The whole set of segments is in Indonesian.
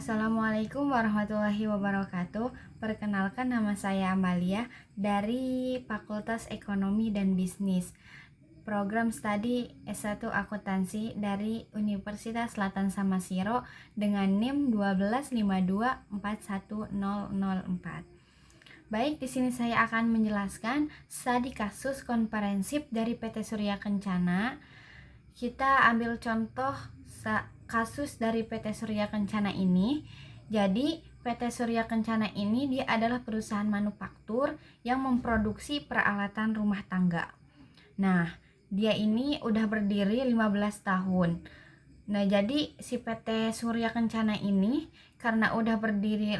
Assalamualaikum warahmatullahi wabarakatuh. Perkenalkan, nama saya Amalia dari Fakultas Ekonomi dan Bisnis, program studi S1 Akuntansi dari Universitas Selatan Samasiro dengan NIM 125241004. Baik, di sini saya akan menjelaskan studi kasus komprehensif dari PT Surya Kencana. Kita ambil contoh kasus dari PT Surya Kencana ini. Jadi PT Surya Kencana ini dia adalah perusahaan manufaktur yang memproduksi peralatan rumah tangga. Nah, dia ini udah berdiri 15 tahun. Nah, jadi si PT Surya Kencana ini karena udah berdiri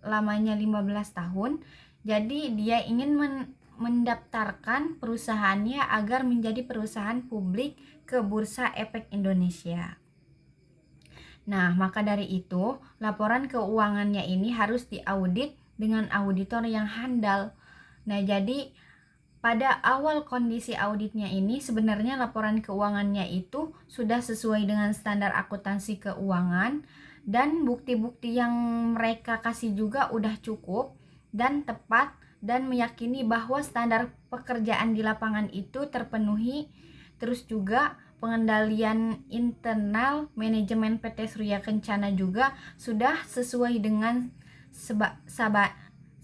lamanya 15 tahun, jadi dia ingin mendaftarkan perusahaannya agar menjadi perusahaan publik ke Bursa Efek Indonesia. Nah, maka dari itu, laporan keuangannya ini harus diaudit dengan auditor yang handal. Nah, jadi pada awal kondisi auditnya ini sebenarnya laporan keuangannya itu sudah sesuai dengan standar akuntansi keuangan dan bukti-bukti yang mereka kasih juga udah cukup dan tepat dan meyakini bahwa standar pekerjaan di lapangan itu terpenuhi. Terus juga pengendalian internal manajemen PT Surya Kencana juga sudah sesuai dengan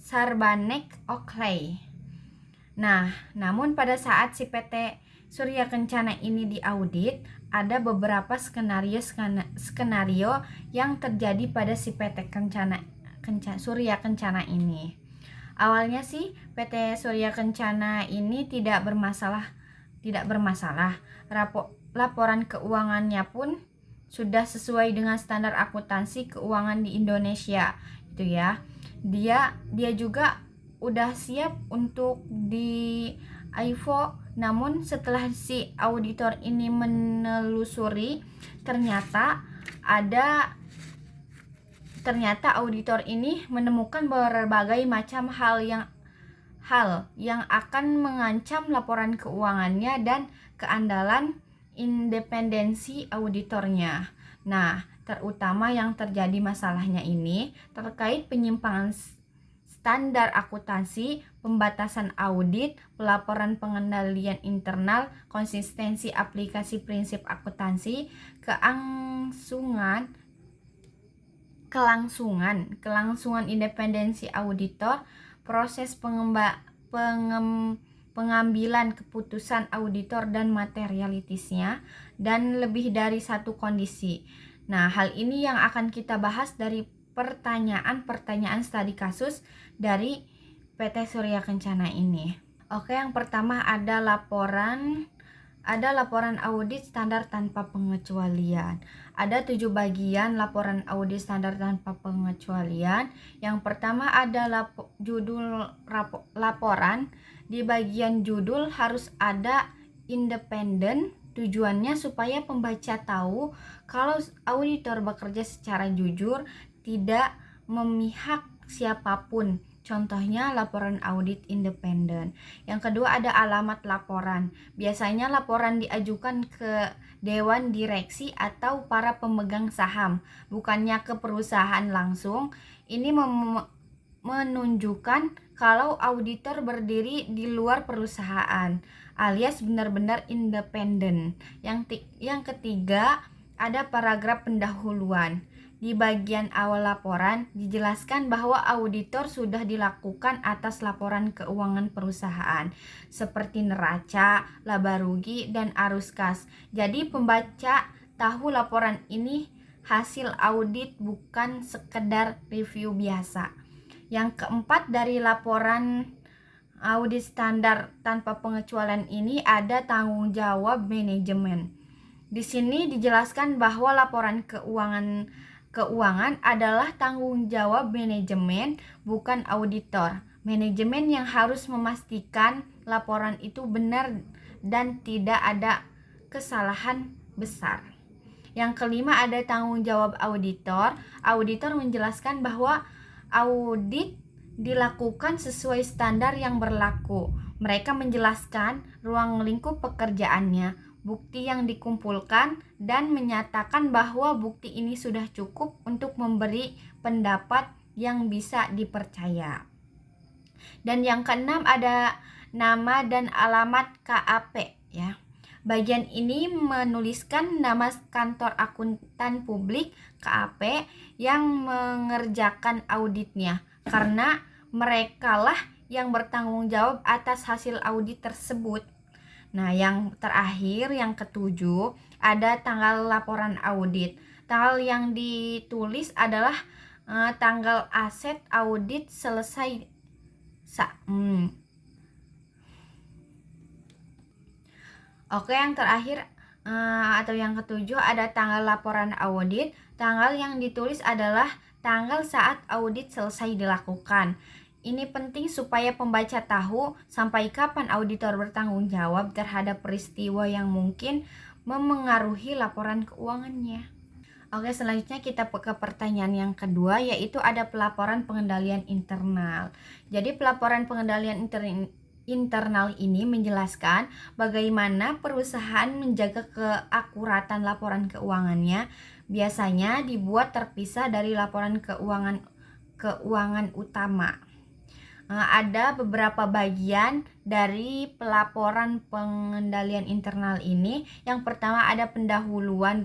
Sarbanes-Oxley. Nah, namun pada saat si PT Surya Kencana ini diaudit, ada beberapa skenario yang terjadi pada si PT Surya Kencana ini. Awalnya sih PT Surya Kencana ini tidak bermasalah. Laporan keuangannya pun sudah sesuai dengan standar akuntansi keuangan di Indonesia, gitu ya. Dia juga udah siap untuk di IFO, namun setelah si auditor ini menelusuri, ternyata auditor ini menemukan berbagai macam hal yang akan mengancam laporan keuangannya dan keandalan independensi auditornya. Nah, terutama yang terjadi masalahnya ini terkait penyimpangan standar akuntansi, pembatasan audit, pelaporan pengendalian internal, konsistensi aplikasi prinsip akuntansi, kelangsungan independensi auditor, proses pengambilan keputusan auditor dan materialitasnya, dan lebih dari satu kondisi. Nah, hal ini yang akan kita bahas dari pertanyaan studi kasus dari PT Surya Kencana ini. Oke, yang pertama ada laporan audit standar tanpa pengecualian. Ada 7 bagian laporan audit standar tanpa pengecualian. Yang pertama ada judul laporan. Di bagian judul harus ada independen. Tujuannya supaya pembaca tahu kalau auditor bekerja secara jujur, tidak memihak siapapun. Contohnya laporan audit independen. Yang kedua ada alamat laporan. Biasanya laporan diajukan ke Dewan Direksi atau para pemegang saham, bukannya ke perusahaan langsung. Ini menunjukkan kalau auditor berdiri di luar perusahaan, alias benar-benar independen. Yang ketiga ada paragraf pendahuluan. Di bagian awal laporan dijelaskan bahwa auditor sudah dilakukan atas laporan keuangan perusahaan seperti neraca, laba rugi, dan arus kas. Jadi pembaca tahu laporan ini hasil audit, bukan sekedar review biasa. Yang keempat dari laporan audit standar tanpa pengecualian ini ada tanggung jawab manajemen. Di sini dijelaskan bahwa laporan keuangan adalah tanggung jawab manajemen, bukan auditor. Manajemen yang harus memastikan laporan itu benar dan tidak ada kesalahan besar. Yang kelima ada tanggung jawab auditor. Auditor menjelaskan bahwa audit dilakukan sesuai standar yang berlaku. Mereka menjelaskan ruang lingkup pekerjaannya, bukti yang dikumpulkan dan menyatakan bahwa bukti ini sudah cukup untuk memberi pendapat yang bisa dipercaya. Dan yang keenam ada nama dan alamat KAP ya. Bagian ini menuliskan nama kantor akuntan publik KAP yang mengerjakan auditnya, karena merekalah yang bertanggung jawab atas hasil audit tersebut. Nah, yang terakhir, yang ketujuh, ada tanggal laporan audit. Tanggal yang ditulis adalah tanggal aset audit selesai. Oke, yang terakhir atau yang ketujuh ada tanggal laporan audit. Tanggal yang ditulis adalah tanggal saat audit selesai dilakukan. Ini penting supaya pembaca tahu sampai kapan auditor bertanggung jawab terhadap peristiwa yang mungkin memengaruhi laporan keuangannya. Oke, selanjutnya kita ke pertanyaan yang kedua, yaitu ada pelaporan pengendalian internal. Jadi pelaporan pengendalian internal ini menjelaskan bagaimana perusahaan menjaga keakuratan laporan keuangannya. Biasanya dibuat terpisah dari laporan keuangan utama. Ada beberapa bagian dari pelaporan pengendalian internal ini. Yang pertama ada pendahuluan,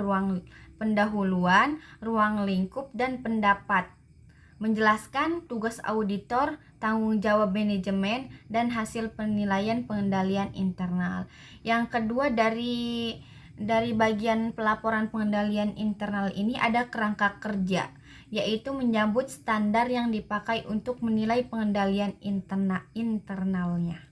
ruang lingkup, dan pendapat. Menjelaskan tugas auditor, tanggung jawab manajemen, dan hasil penilaian pengendalian internal. Yang kedua dari bagian pelaporan pengendalian internal ini ada kerangka kerja, yaitu menyambut standar yang dipakai untuk menilai pengendalian internalnya.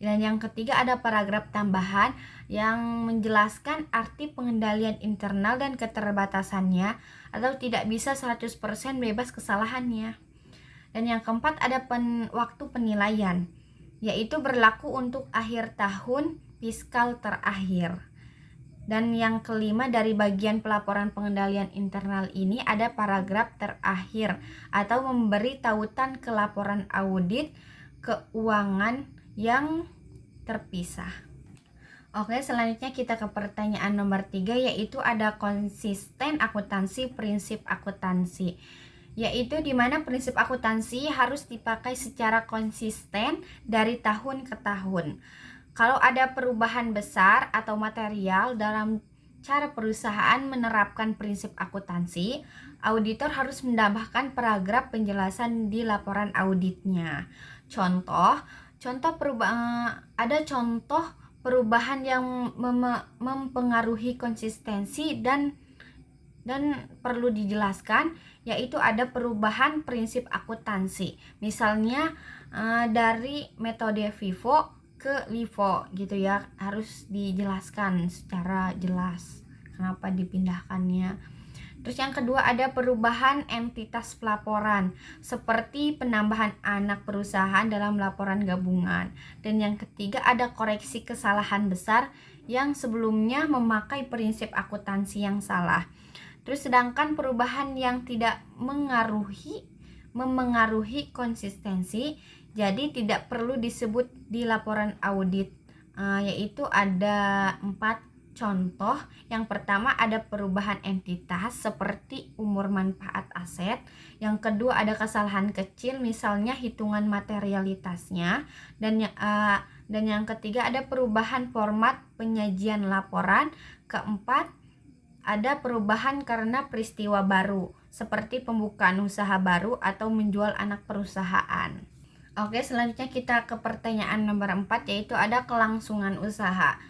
Dan yang ketiga ada paragraf tambahan yang menjelaskan arti pengendalian internal dan keterbatasannya, atau tidak bisa 100% bebas kesalahannya. Dan yang keempat ada waktu penilaian, yaitu berlaku untuk akhir tahun fiskal terakhir. Dan yang kelima dari bagian pelaporan pengendalian internal ini ada paragraf terakhir atau memberi tautan ke laporan audit keuangan yang terpisah. Oke, selanjutnya kita ke pertanyaan nomor 3, yaitu ada konsisten akuntansi, prinsip akuntansi, yaitu di mana prinsip akuntansi harus dipakai secara konsisten dari tahun ke tahun. Kalau ada perubahan besar atau material dalam cara perusahaan menerapkan prinsip akuntansi, auditor harus menambahkan paragraf penjelasan di laporan auditnya. Ada contoh perubahan yang mempengaruhi konsistensi dan perlu dijelaskan, yaitu ada perubahan prinsip akuntansi. Misalnya dari metode FIFO ke LIFO gitu ya, harus dijelaskan secara jelas kenapa dipindahkannya. Terus yang kedua ada perubahan entitas pelaporan, seperti penambahan anak perusahaan dalam laporan gabungan. Dan yang ketiga ada koreksi kesalahan besar yang sebelumnya memakai prinsip akuntansi yang salah. Terus sedangkan perubahan yang tidak memengaruhi konsistensi, jadi tidak perlu disebut di laporan audit, yaitu ada 4 contoh. Yang pertama ada perubahan entitas seperti umur manfaat aset. Yang kedua ada kesalahan kecil, misalnya hitungan materialitasnya. Dan yang ketiga ada perubahan format penyajian laporan. Keempat ada perubahan karena peristiwa baru, seperti pembukaan usaha baru atau menjual anak perusahaan. Oke, selanjutnya kita ke pertanyaan nomor 4, yaitu ada kelangsungan usaha.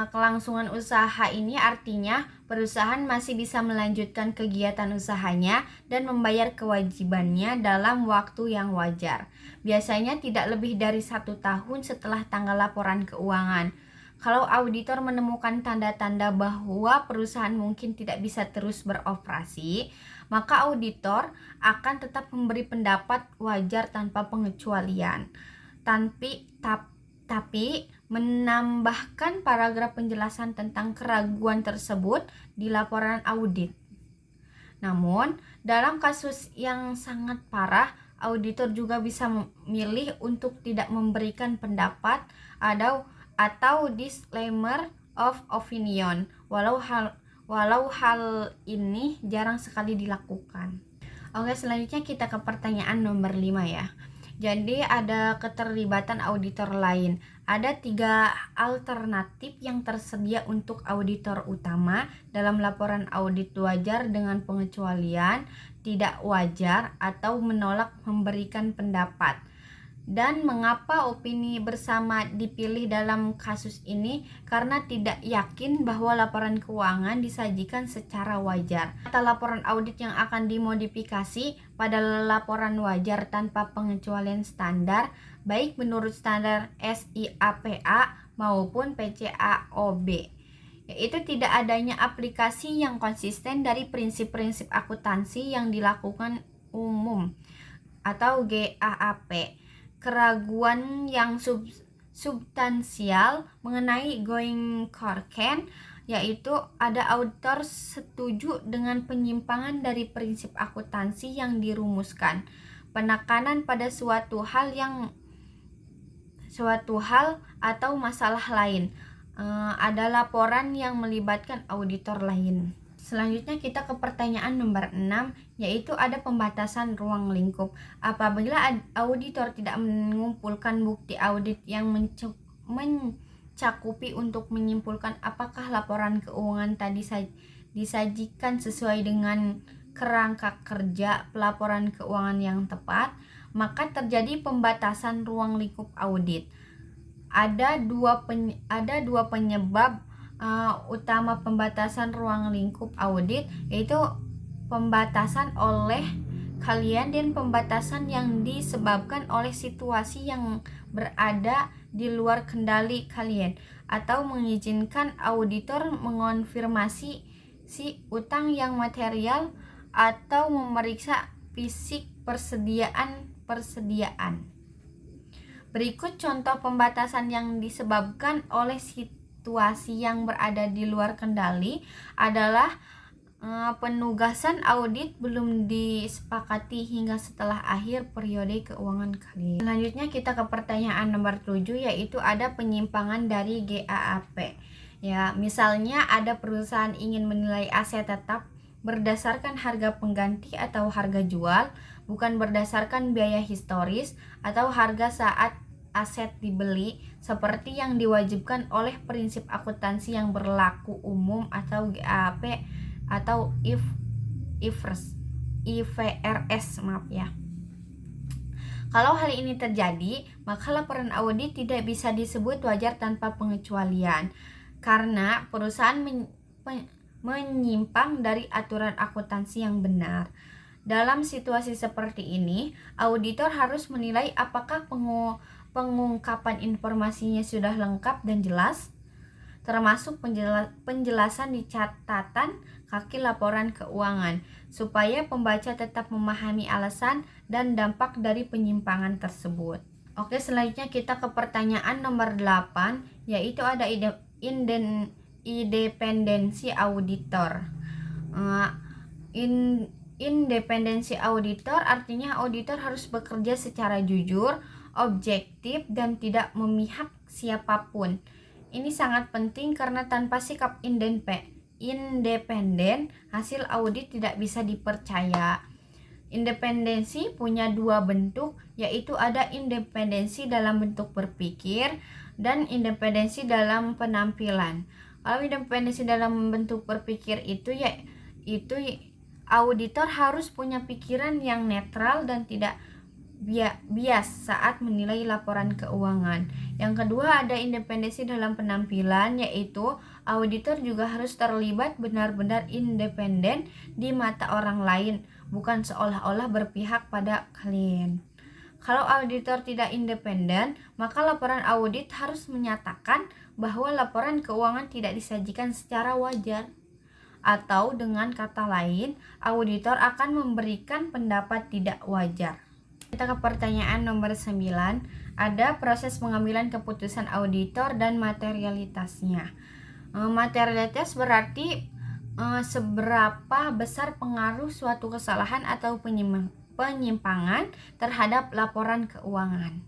Kelangsungan usaha ini artinya perusahaan masih bisa melanjutkan kegiatan usahanya dan membayar kewajibannya dalam waktu yang wajar. Biasanya tidak lebih dari 1 tahun setelah tanggal laporan keuangan. Kalau auditor menemukan tanda-tanda bahwa perusahaan mungkin tidak bisa terus beroperasi, maka auditor akan tetap memberi pendapat wajar tanpa pengecualian. Tapi menambahkan paragraf penjelasan tentang keraguan tersebut di laporan audit. Namun, dalam kasus yang sangat parah, auditor juga bisa memilih untuk tidak memberikan pendapat atau disclaimer of opinion, walau hal ini jarang sekali dilakukan. Oke, selanjutnya kita ke pertanyaan nomor 5 ya. Jadi ada keterlibatan auditor lain. Ada 3 alternatif yang tersedia untuk auditor utama dalam laporan audit wajar dengan pengecualian, tidak wajar, atau menolak memberikan pendapat. Dan mengapa opini bersama dipilih dalam kasus ini? Karena tidak yakin bahwa laporan keuangan disajikan secara wajar. Kata laporan audit yang akan dimodifikasi pada laporan wajar tanpa pengecualian standar, baik menurut standar SIAPA maupun PCAOB, yaitu tidak adanya aplikasi yang konsisten dari prinsip-prinsip akuntansi yang dilakukan umum atau GAAP, keraguan yang substansial mengenai going concern, yaitu ada auditor setuju dengan penyimpangan dari prinsip akuntansi yang dirumuskan, penekanan pada suatu hal atau masalah lain, ada laporan yang melibatkan auditor lain. Selanjutnya kita ke pertanyaan nomor 6, yaitu ada pembatasan ruang lingkup. Apabila auditor tidak mengumpulkan bukti audit yang mencakupi untuk menyimpulkan apakah laporan keuangan tadi disajikan sesuai dengan kerangka kerja pelaporan keuangan yang tepat, maka terjadi pembatasan ruang lingkup audit. Ada dua penyebab utama pembatasan ruang lingkup audit, yaitu pembatasan oleh kalian dan pembatasan yang disebabkan oleh situasi yang berada di luar kendali kalian, atau mengizinkan auditor mengonfirmasi si utang yang material atau memeriksa fisik persediaan. Berikut contoh pembatasan yang disebabkan oleh situasi yang berada di luar kendali adalah penugasan audit belum disepakati hingga setelah akhir periode keuangan kalian. Selanjutnya kita ke pertanyaan nomor 7, yaitu ada penyimpangan dari GAAP. Ya, misalnya ada perusahaan ingin menilai aset tetap berdasarkan harga pengganti atau harga jual, bukan berdasarkan biaya historis atau harga saat aset dibeli, seperti yang diwajibkan oleh prinsip akuntansi yang berlaku umum atau GAAP atau IFRS, maaf ya. Kalau hal ini terjadi, maka laporan audit tidak bisa disebut wajar tanpa pengecualian, karena perusahaan menyimpang dari aturan akuntansi yang benar. Dalam situasi seperti ini, auditor harus menilai apakah pengungkapan informasinya sudah lengkap dan jelas, termasuk penjelasan di catatan kaki laporan keuangan, supaya pembaca tetap memahami alasan dan dampak dari penyimpangan tersebut. Oke, selanjutnya kita ke pertanyaan nomor 8, yaitu ada independensi auditor. Independensi auditor artinya auditor harus bekerja secara jujur, objektif, dan tidak memihak siapapun. Ini sangat penting karena tanpa sikap independen, hasil audit tidak bisa dipercaya. Independensi punya 2 bentuk, yaitu ada independensi dalam bentuk berpikir dan independensi dalam penampilan. Kalau independensi dalam bentuk berpikir itu auditor harus punya pikiran yang netral dan tidak bias saat menilai laporan keuangan. Yang kedua ada independensi dalam penampilan, yaitu auditor juga harus terlibat benar-benar independen di mata orang lain, bukan seolah-olah berpihak pada kalian. Kalau auditor tidak independen, maka laporan audit harus menyatakan bahwa laporan keuangan tidak disajikan secara wajar. Atau dengan kata lain, auditor akan memberikan pendapat tidak wajar. Kita ke pertanyaan nomor 9, ada proses pengambilan keputusan auditor dan materialitasnya. Materialitas berarti seberapa besar pengaruh suatu kesalahan atau penyimpangan terhadap laporan keuangan.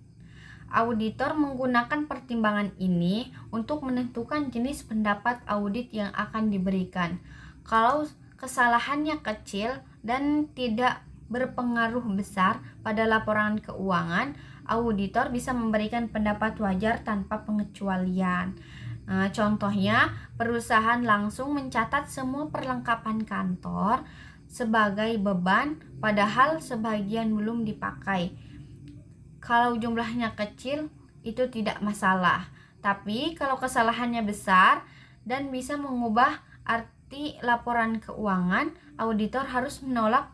Auditor menggunakan pertimbangan ini untuk menentukan jenis pendapat audit yang akan diberikan. Kalau kesalahannya kecil dan tidak berpengaruh besar pada laporan keuangan, auditor bisa memberikan pendapat wajar tanpa pengecualian. Contohnya, perusahaan langsung mencatat semua perlengkapan kantor sebagai beban, padahal sebagian belum dipakai. Kalau jumlahnya kecil, itu tidak masalah. Tapi kalau kesalahannya besar dan bisa mengubah arti laporan keuangan, auditor harus menolak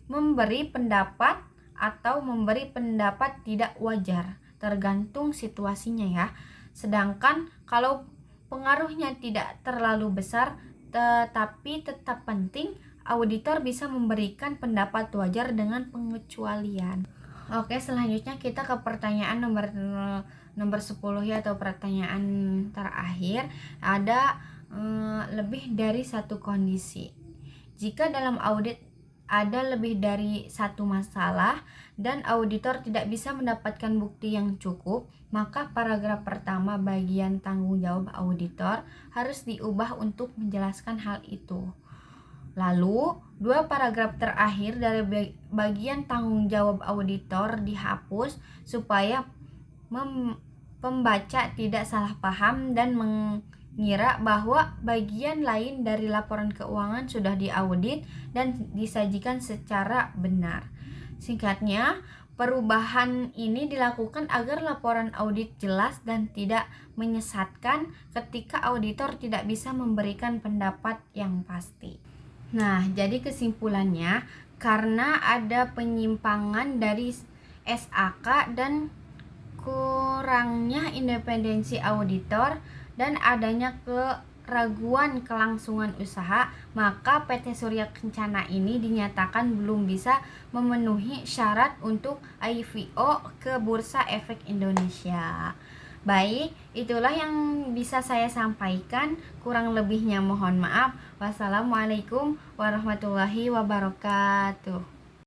memberi pendapat atau memberi pendapat tidak wajar, tergantung situasinya ya. Sedangkan kalau pengaruhnya tidak terlalu besar tetapi tetap penting, auditor bisa memberikan pendapat wajar dengan pengecualian. Oke, selanjutnya kita ke pertanyaan nomor 10 ya, atau pertanyaan terakhir. Ada lebih dari satu kondisi. Jika dalam audit ada lebih dari satu masalah dan auditor tidak bisa mendapatkan bukti yang cukup, maka paragraf pertama bagian tanggung jawab auditor harus diubah untuk menjelaskan hal itu. Lalu, dua paragraf terakhir dari bagian tanggung jawab auditor dihapus supaya pembaca tidak salah paham dan mengira bahwa bagian lain dari laporan keuangan sudah diaudit dan disajikan secara benar. Singkatnya, perubahan ini dilakukan agar laporan audit jelas dan tidak menyesatkan ketika auditor tidak bisa memberikan pendapat yang pasti. Nah, jadi kesimpulannya, karena ada penyimpangan dari SAK dan kurangnya independensi auditor dan adanya keraguan kelangsungan usaha, maka PT Surya Kencana ini dinyatakan belum bisa memenuhi syarat untuk IPO ke Bursa Efek Indonesia. Baik, itulah yang bisa saya sampaikan. Kurang lebihnya mohon maaf. Wassalamualaikum warahmatullahi wabarakatuh.